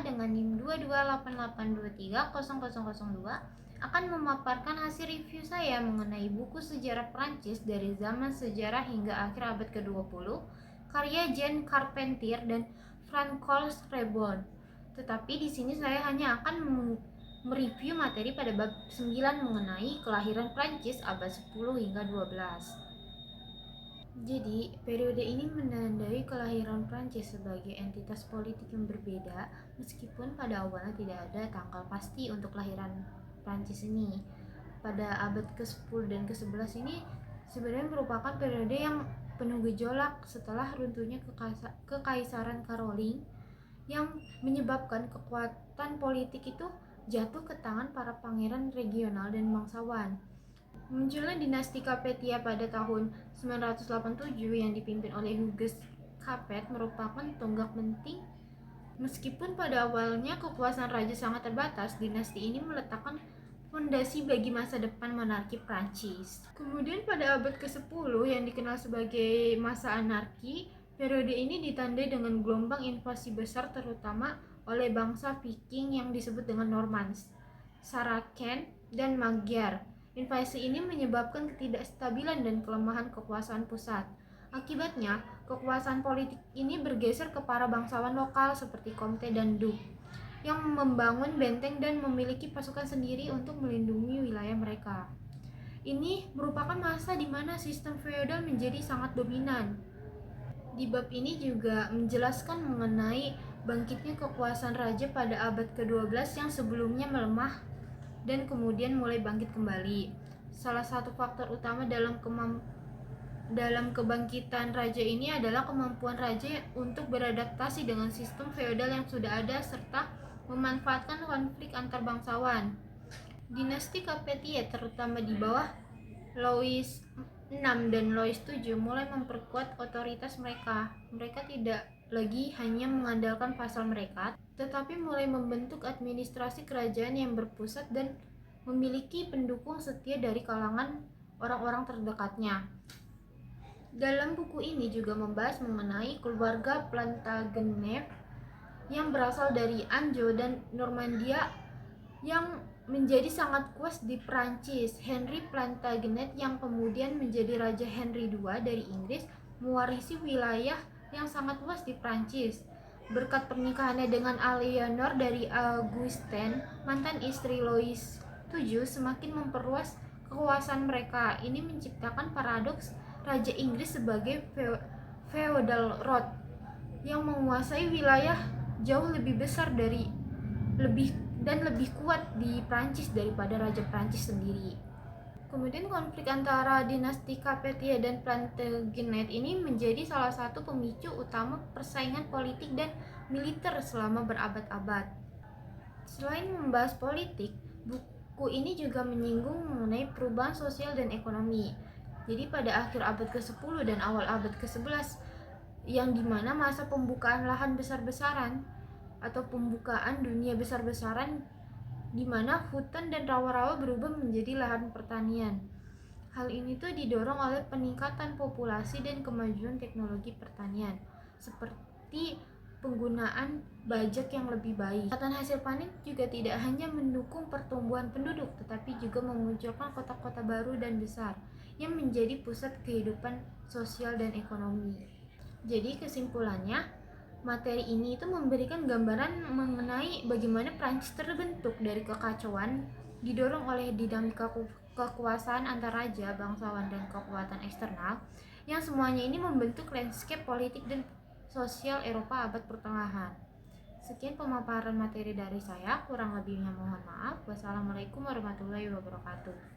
dengan NIM 22882300002 akan memaparkan hasil review saya mengenai buku sejarah Prancis dari zaman sejarah hingga akhir abad ke-20 karya Jean Carpentier dan Francois Rebond. Tetapi di sini saya hanya akan mereview materi pada bab 9 mengenai kelahiran Prancis abad 10 hingga 12. Jadi, periode ini menandai kelahiran Prancis sebagai entitas politik yang berbeda, meskipun pada awalnya tidak ada tanggal pasti untuk kelahiran Prancis ini. Pada abad ke-10 dan ke-11 ini sebenarnya merupakan periode yang penuh gejolak setelah runtuhnya Kekaisaran Caroling yang menyebabkan kekuatan politik itu jatuh ke tangan para pangeran regional dan bangsawan. Munculnya dinasti Capetia pada tahun 987 yang dipimpin oleh Hugues Capet merupakan tonggak penting. Meskipun pada awalnya kekuasaan raja sangat terbatas, dinasti ini meletakkan fondasi bagi masa depan monarki Prancis. Kemudian pada abad ke-10 yang dikenal sebagai masa anarki, periode ini ditandai dengan gelombang invasi besar terutama oleh bangsa Viking yang disebut dengan Normans, Saracen, dan Magyar. Invasi ini menyebabkan ketidakstabilan dan kelemahan kekuasaan pusat. Akibatnya, kekuasaan politik ini bergeser ke para bangsawan lokal seperti Comte dan Duke yang membangun benteng dan memiliki pasukan sendiri untuk melindungi wilayah mereka. Ini merupakan masa di mana sistem feodal menjadi sangat dominan. Di bab ini juga menjelaskan mengenai bangkitnya kekuasaan raja pada abad ke-12 yang sebelumnya melemah dan kemudian mulai bangkit kembali. Salah satu faktor utama dalam kebangkitan raja ini adalah kemampuan raja untuk beradaptasi dengan sistem feodal yang sudah ada serta memanfaatkan konflik antar bangsawan. Dinasti Capetia terutama di bawah Louis VI dan Louis VII mulai memperkuat otoritas mereka. Mereka tidak lagi hanya mengandalkan vassal mereka, tetapi mulai membentuk administrasi kerajaan yang berpusat dan memiliki pendukung setia dari kalangan orang-orang terdekatnya. Dalam buku ini juga membahas mengenai keluarga Plantagenet yang berasal dari Anjou dan Normandia yang menjadi sangat kuat di Prancis. Henry Plantagenet yang kemudian menjadi Raja Henry II dari Inggris mewarisi wilayah yang sangat luas di Prancis. Berkat pernikahannya dengan Eleanor dari Augustin, mantan istri Louis VII, semakin memperluas kekuasaan mereka. Ini menciptakan paradoks Raja Inggris sebagai feudal lord yang menguasai wilayah jauh lebih besar dan lebih kuat di Prancis daripada Raja Prancis sendiri. Kemudian konflik antara dinasti Capetia dan Plantagenet ini menjadi salah satu pemicu utama persaingan politik dan militer selama berabad-abad. Selain membahas politik, buku ini juga menyinggung mengenai perubahan sosial dan ekonomi. Jadi pada akhir abad ke-10 dan awal abad ke-11 yang dimana masa pembukaan lahan besar-besaran atau pembukaan dunia besar-besaran di mana hutan dan rawa-rawa berubah menjadi lahan pertanian. Hal ini tuh didorong oleh peningkatan populasi dan kemajuan teknologi pertanian, seperti penggunaan bajak yang lebih baik. Peningkatan hasil panen juga tidak hanya mendukung pertumbuhan penduduk, tetapi juga memunculkan kota-kota baru dan besar yang menjadi pusat kehidupan sosial dan ekonomi. Jadi kesimpulannya, materi ini itu memberikan gambaran mengenai bagaimana Prancis terbentuk dari kekacauan didorong oleh dinamika kekuasaan antar raja, bangsawan, dan kekuatan eksternal yang semuanya ini membentuk landscape politik dan sosial Eropa abad pertengahan. Sekian pemaparan materi dari saya, kurang lebihnya mohon maaf. Wassalamualaikum warahmatullahi wabarakatuh.